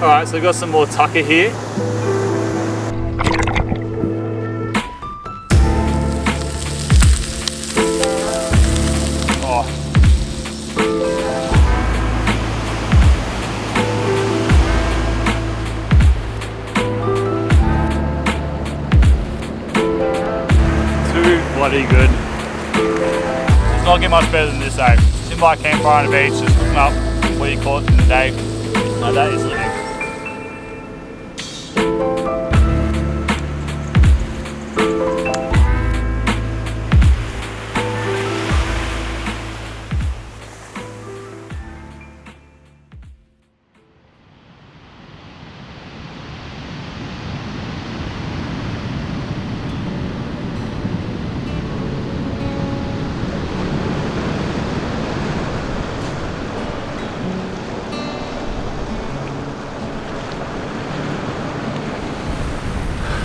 Alright, so we've got some more tucker here. Oh. Too bloody good. It's not getting much better than this though. Sitting by a campfire on the beach, just cooking up what you caught in the day. Now that is living.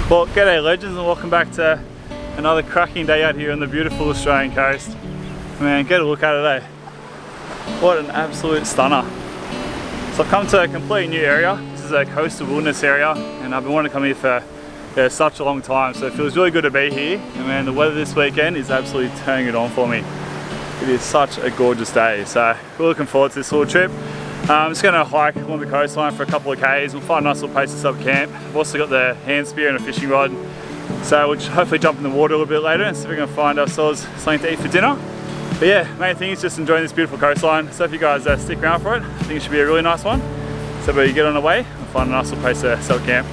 Well, g'day legends, and welcome back to another cracking day out here on the beautiful Australian coast. Man, get a look at it, eh? What an absolute stunner. So I've come to a completely new area. This is a coastal wilderness area, and I've been wanting to come here for such a long time, so it feels really good to be here. And man, the weather this weekend is absolutely turning it on for me. It is such a gorgeous day, so we're looking forward to this little trip. I'm just going to hike along the coastline for a couple of k's. We'll find a nice little place to set up camp. I've also got the hand spear and a fishing rod, so we'll hopefully jump in the water a little bit later and see if we can find ourselves something to eat for dinner. But yeah, main thing is just enjoying this beautiful coastline. So if you guys stick around for it, I think it should be a really nice one. So we get on the way and find a nice little place to set up camp.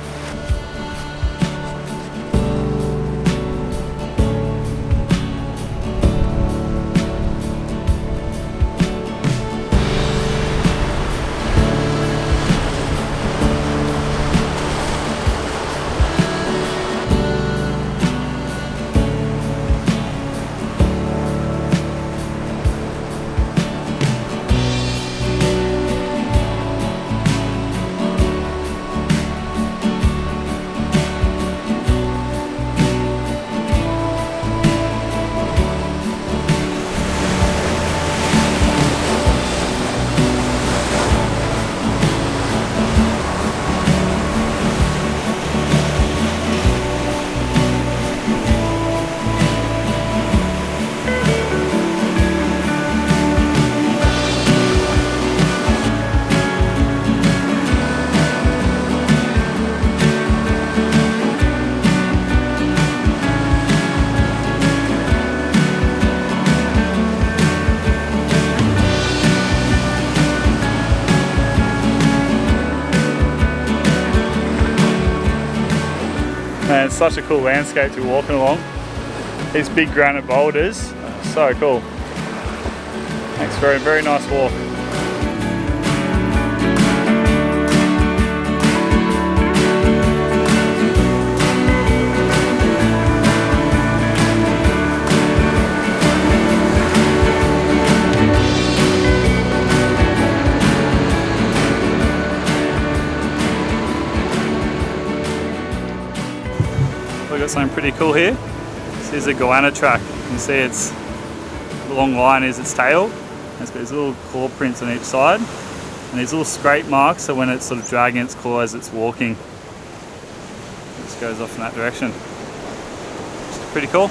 And it's such a cool landscape to be walking along. These big granite boulders, so cool. Makes for a very nice walk. We've got something pretty cool here. This is a goanna track. You can see the long line is its tail. It's got these little claw prints on each side and these little scrape marks, so when it's sort of dragging its claw as it's walking, it just goes off in that direction. Which is pretty cool.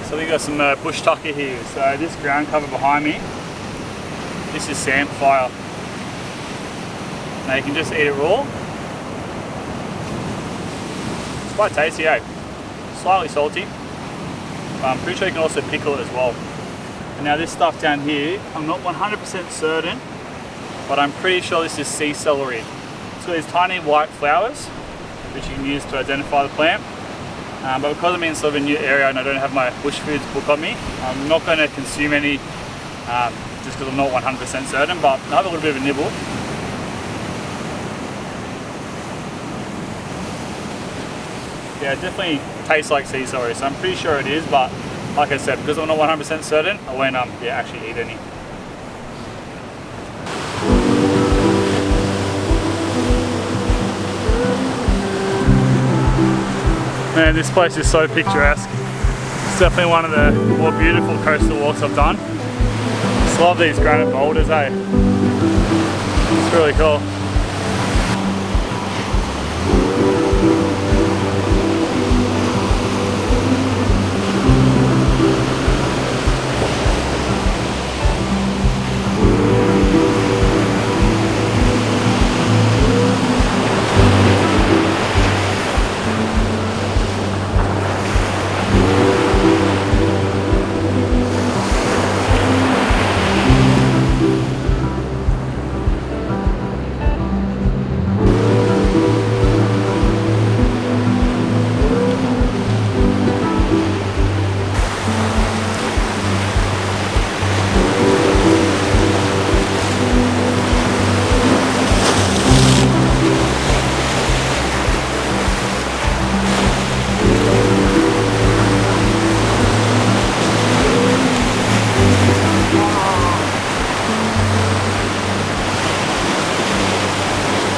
So we've got some bush tucker here. So this ground cover behind me, this is samphire. Now you can just eat it raw. It's quite tasty, eh? Slightly salty. I'm pretty sure you can also pickle it as well. And now this stuff down here, I'm not 100% certain, but I'm pretty sure this is sea celery. It's got these tiny white flowers, which you can use to identify the plant. But because I'm in sort of a new area and I don't have my bush foods book on me, I'm not going to consume any just because I'm not 100% certain, but I'll have a little bit of a nibble. Yeah, it definitely tastes like sea celery, so I'm pretty sure it is, but like I said, because I'm not 100% certain, I won't actually eat any. Man, this place is so picturesque. It's definitely one of the more beautiful coastal walks I've done. Just love these granite boulders, eh? It's really cool.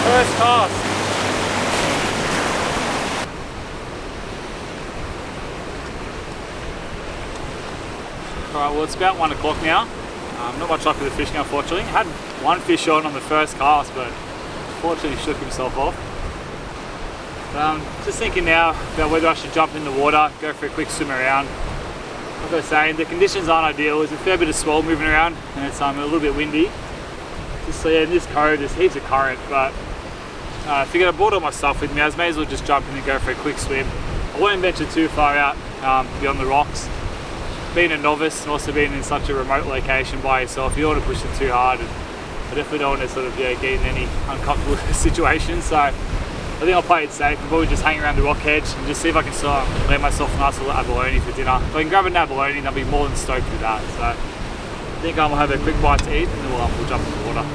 First cast. Alright, well it's about 1 o'clock now. Not much luck with the fishing, unfortunately. I had one fish on the first cast, but unfortunately shook himself off. Just thinking now about whether I should jump in the water, go for a quick swim around. Like I was saying, the conditions aren't ideal. There's a fair bit of swell moving around and it's a little bit windy. So yeah, in this cove there's heaps of current, but I figured I brought all my stuff with me. I may as well just jump in and go for a quick swim. I won't venture too far out beyond the rocks. Being a novice and also being in such a remote location by yourself, you don't want to push it too hard. And I definitely don't want to sort of get in any uncomfortable situations. So I think I'll play it safe. I'll probably just hang around the rock edge and just see if I can sort of land myself a nice little abalone for dinner. If I can grab an abalone, I'll be more than stoked with that. So I think I'm gonna have a quick bite to eat and then we'll jump in the water.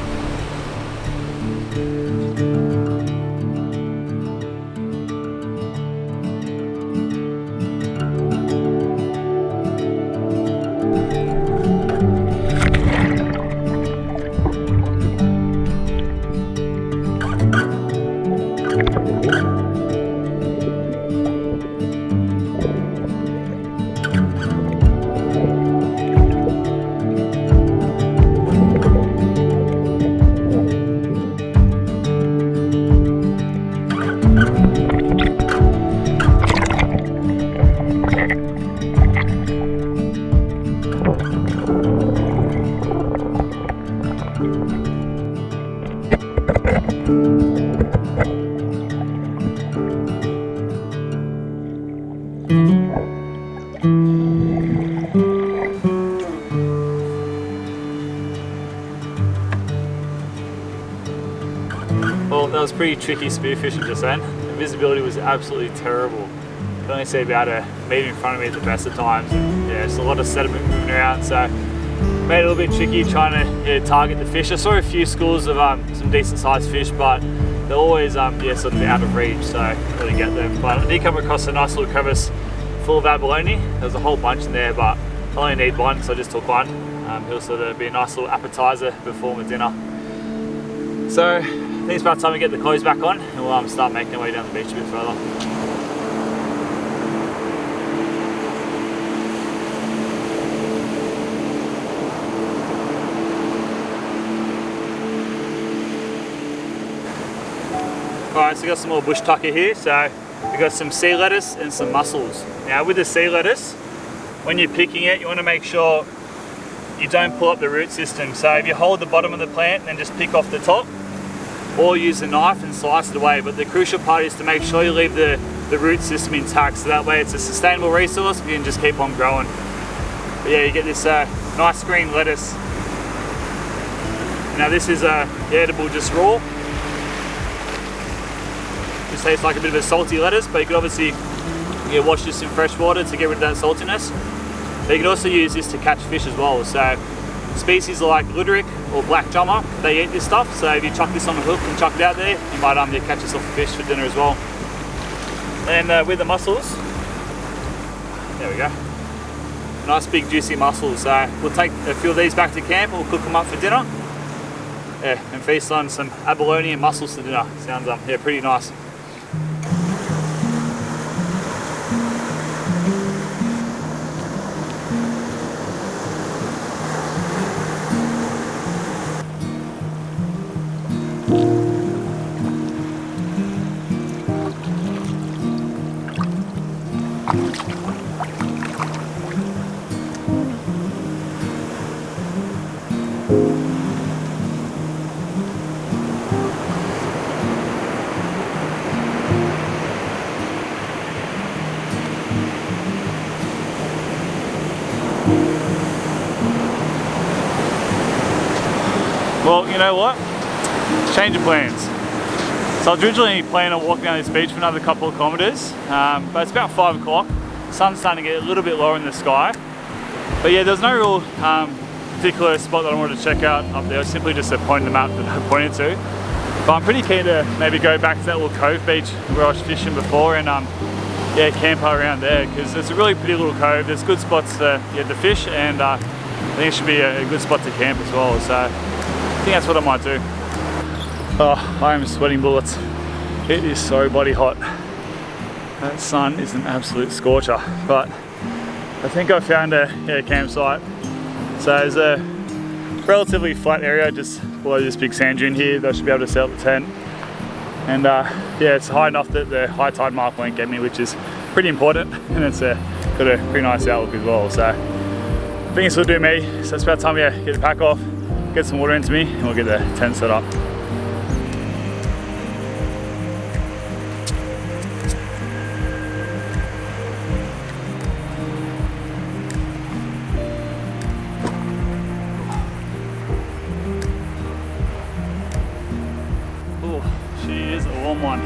Well, that was pretty tricky spearfishing just then. The visibility was absolutely terrible. I could only see about a metre in front of me at the best of times. And yeah, it's a lot of sediment moving around, so made it a little bit tricky trying to target the fish. I saw a few schools of some decent sized fish, but they're always sort of out of reach, so I couldn't really get them. But I did come across a nice little crevice full of abalone. There was a whole bunch in there, but I only need one, so I just took one. It'll sort of be a nice little appetizer before my dinner. So I think it's about time we get the clothes back on and we'll start making our way down the beach a bit further. Alright, so we got some more bush tucker here. So we got some sea lettuce and some mussels. Now with the sea lettuce, when you're picking it, you want to make sure you don't pull up the root system. So if you hold the bottom of the plant and just pick off the top, or use a knife and slice it away. But the crucial part is to make sure you leave the root system intact, so that way it's a sustainable resource and you can just keep on growing. But yeah, you get this nice green lettuce. Now this is edible just raw. Just tastes like a bit of a salty lettuce, but you could obviously wash this in fresh water to get rid of that saltiness. But you can also use this to catch fish as well. So species like luderick or black jummer, they eat this stuff. So if you chuck this on a hook and chuck it out there, you might catch yourself a fish for dinner as well. And with the mussels, there we go. Nice big juicy mussels. So we'll take a few of these back to camp and we'll cook them up for dinner. Yeah, and feast on some abalone and mussels for dinner. Sounds pretty nice. Well, you know what? Change of plans. So I was originally planning on walking down this beach for another couple of kilometres, but it's about 5 o'clock. The sun's starting to get a little bit lower in the sky. But yeah, there's no real particular spot that I wanted to check out up there. It was simply just a point in the map that I pointed to. But I'm pretty keen to maybe go back to that little cove beach where I was fishing before and yeah, camp out around there, because it's a really pretty little cove. There's good spots to fish, and I think it should be a good spot to camp as well. So I think that's what I might do. Oh, I am sweating bullets. It is so bloody hot. That sun is an absolute scorcher, but I think I found a campsite. So there's a relatively flat area just below this big sand dune here that I should be able to set up the tent. And yeah, it's high enough that the high tide mark won't get me, which is pretty important, and it's got a pretty nice outlook as well. So I think this will do me. So it's about time to get the pack off, get some water into me, and we'll get the tent set up. She is a warm one.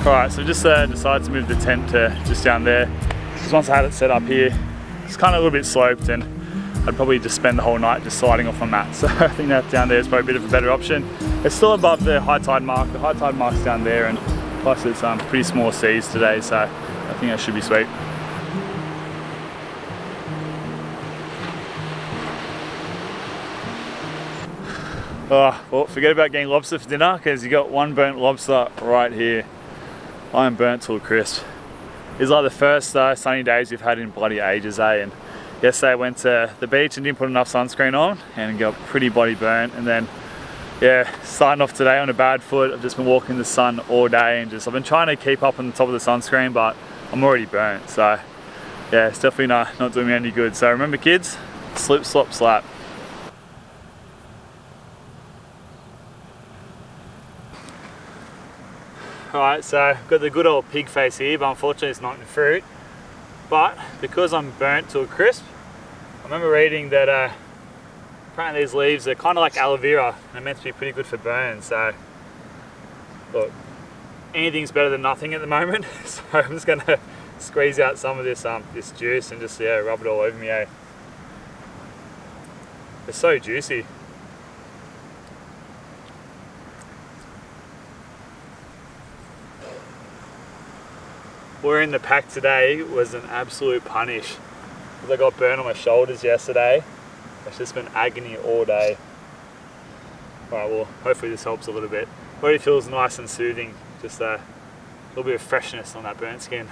Alright, so just decided to move the tent to just down there, because once I had it set up here, it's kind of a little bit sloped and I'd probably just spend the whole night just sliding off my mat. So I think that down there is probably a bit of a better option. It's still above the high tide mark. The high tide mark's down there, and plus it's pretty small seas today, so I think that should be sweet. Oh, well, forget about getting lobster for dinner, because you got one burnt lobster right here. I am burnt to a crisp. It's like the first sunny days we've had in bloody ages, eh? And yesterday I went to the beach and didn't put enough sunscreen on and got pretty bloody burnt. And then, yeah, starting off today on a bad foot. I've just been walking in the sun all day and I've been trying to keep up on the top of the sunscreen, but I'm already burnt. So, yeah, it's definitely not doing me any good. So remember, kids, slip, slop, slap. Alright, so I've got the good old pig face here, but unfortunately it's not in fruit. But because I'm burnt to a crisp, I remember reading that apparently these leaves are kind of like aloe vera and they're meant to be pretty good for burns. So look, anything's better than nothing at the moment. So I'm just going to squeeze out some of this juice and just rub it all over me. Eh? It's so juicy. Wearing the pack today was an absolute punish, because I got burnt on my shoulders yesterday. It's just been agony all day. Alright, well, hopefully this helps a little bit. Already feels nice and soothing, just a little bit of freshness on that burnt skin.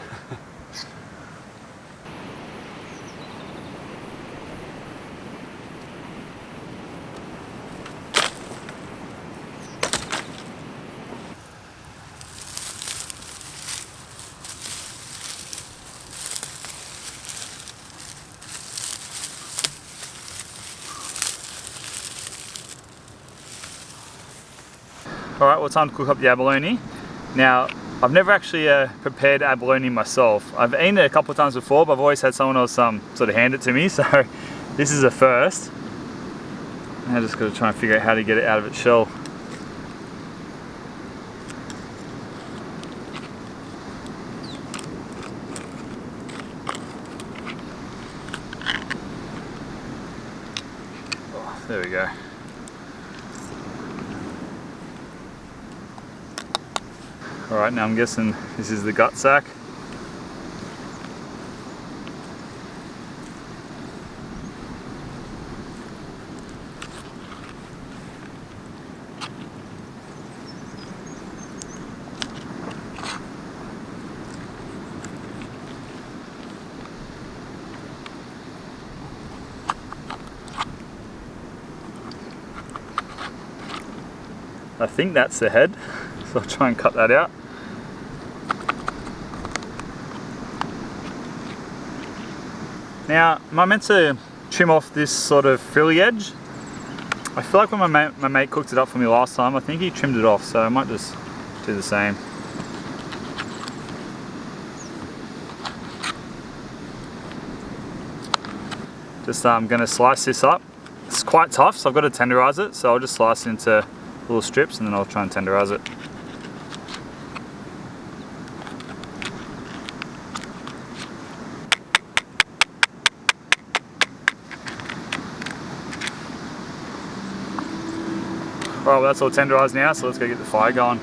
Alright, well, time to cook up the abalone. Now, I've never actually prepared abalone myself. I've eaten it a couple of times before, but I've always had someone else sort of hand it to me, so this is a first. I just got to try and figure out how to get it out of its shell. Oh, there we go. Alright, now I'm guessing this is the gut sack. I think that's the head, so I'll try and cut that out. Now, am I meant to trim off this sort of frilly edge? I feel like when my mate cooked it up for me last time, I think he trimmed it off, so I might just do the same. Just I'm going to slice this up. It's quite tough, so I've got to tenderize it, so I'll just slice it into little strips and then I'll try and tenderize it. Alright, well that's all tenderized now, so let's go get the fire going.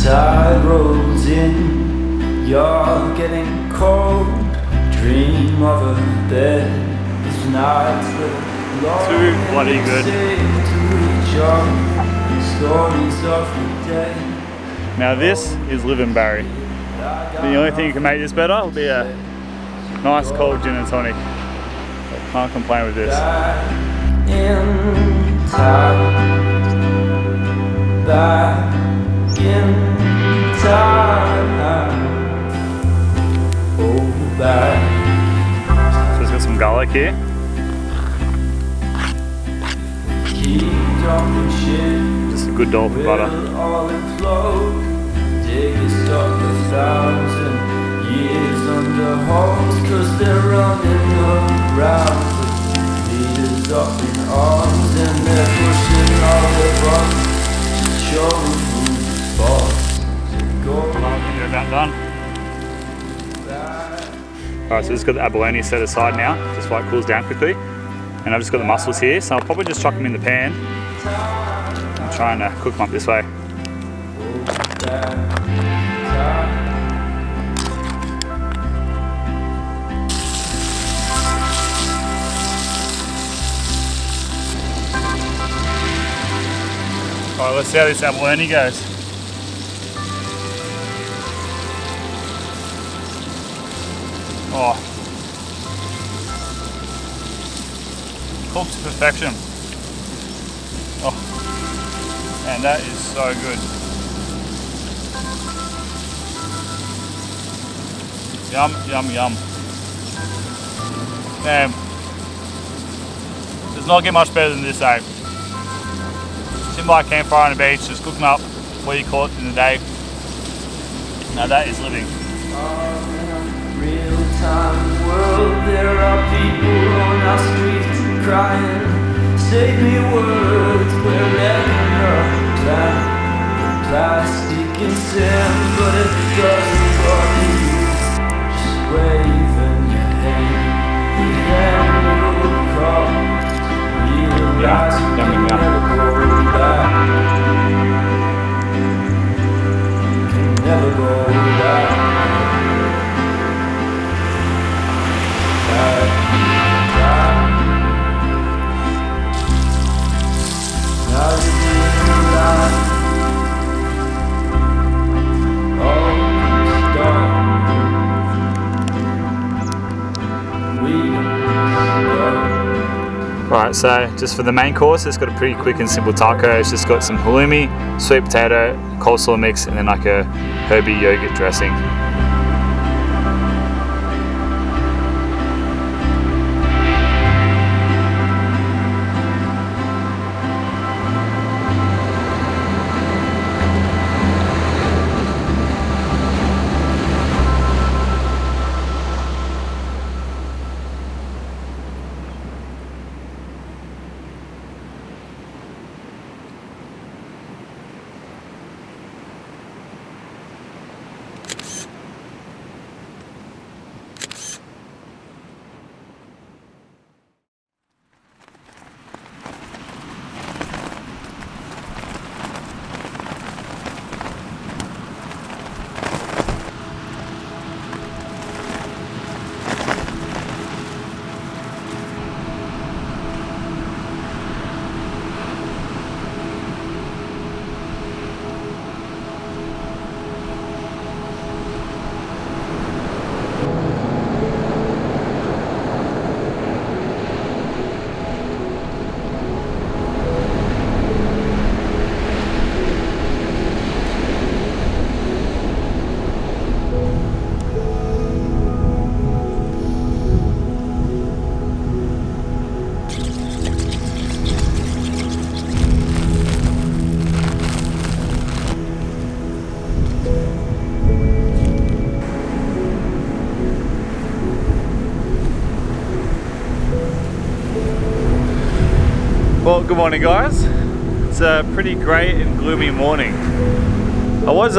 Tide rolls in, you're getting cold. Dream of a bed, these nights Too bloody good. Now this is living Barry. The only thing you can make this better will be a nice cold gin and tonic. I can't complain with this. In time, back in time, oh back. So it's got some garlic here. Just a good dollop of butter. Take us up 1,000 years under halls, 'cause they're running around with leaders up in arms, and they're pushing all their buttons to show who's boss. You're about done. Alright, so just got the abalone set aside now, just while it cools down quickly. And I've just got the mussels here, so I'll probably just chuck them in the pan and try and cook them up this way. Alright, let's see how this abalone goes. Oh, cooked to perfection. Oh, and that is so good. Yum, yum, yum. Man, does not get much better than this, eh? Sitting by a campfire on the beach, just cooking up what you call it in the day. Now that is living. Real-time world, there are people on our streets crying, save me words, wherever plastic and sand, but it doesn't bother you, just waving your hand, then you'll come to realize you can never go back, you can never go back. Alright, so just for the main course, it's got a pretty quick and simple taco. It's just got some halloumi, sweet potato, coleslaw mix, and then like a herby yogurt dressing. Well, good morning guys. It's a pretty grey and gloomy morning. I was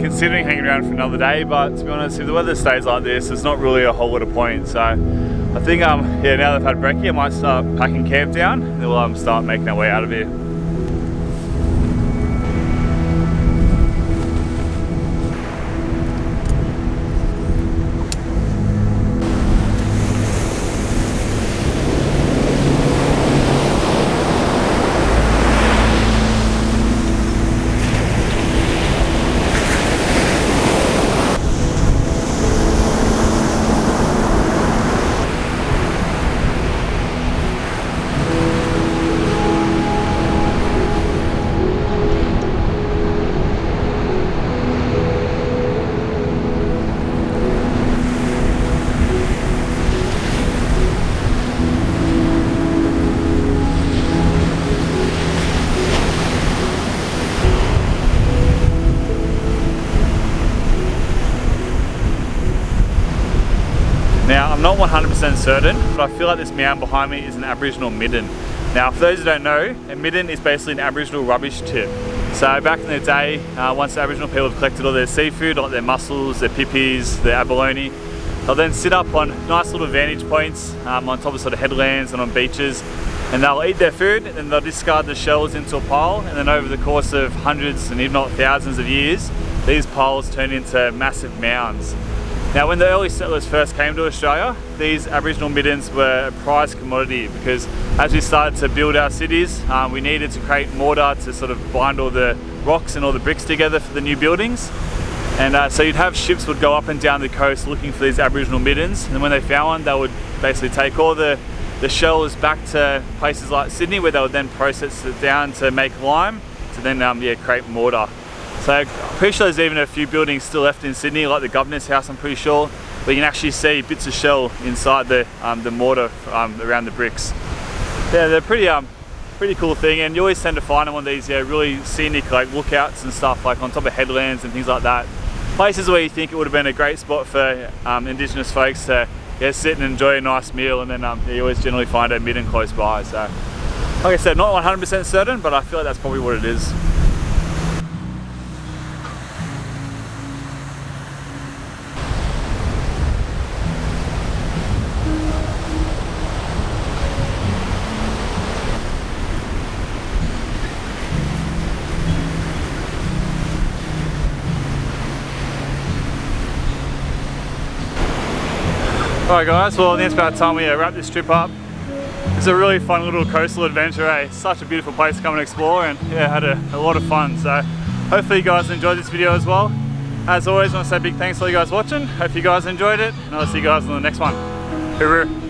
considering hanging around for another day, but to be honest, if the weather stays like this, there's not really a whole lot of point. So I think yeah, now that I've had brekkie, I might start packing camp down and then we'll start making our way out of here. Now, I'm not 100% certain, but I feel like this mound behind me is an Aboriginal Midden. Now, for those who don't know, a midden is basically an Aboriginal rubbish tip. So back in the day, once the Aboriginal people have collected all their seafood, like their mussels, their pippies, their abalone, they'll then sit up on nice little vantage points on top of sort of headlands and on beaches, and they'll eat their food and then they'll discard the shells into a pile, and then over the course of hundreds and if not thousands of years, these piles turn into massive mounds. Now, when the early settlers first came to Australia, these Aboriginal middens were a prized commodity because as we started to build our cities, we needed to create mortar to sort of bind all the rocks and all the bricks together for the new buildings. And so you'd have ships would go up and down the coast looking for these Aboriginal middens, and when they found one, they would basically take all the shells back to places like Sydney, where they would then process it down to make lime to then create mortar. So I'm pretty sure there's even a few buildings still left in Sydney, like the Governor's House, I'm pretty sure, where you can actually see bits of shell inside the mortar around the bricks. Yeah, they're pretty cool thing, and you always tend to find them on these really scenic like lookouts and stuff, like on top of headlands and things like that. Places where you think it would have been a great spot for Indigenous folks to sit and enjoy a nice meal, and then you always generally find a midden close by. So, like I said, not 100% certain, but I feel like that's probably what it is. Alright guys, well I think it's about time we wrap this trip up. It's a really fun little coastal adventure, eh? Such a beautiful place to come and explore, and yeah, had a lot of fun. So hopefully you guys enjoyed this video as well. As always, I want to say a big thanks to all you guys watching. Hope you guys enjoyed it, and I'll see you guys on the next one. Hooroo!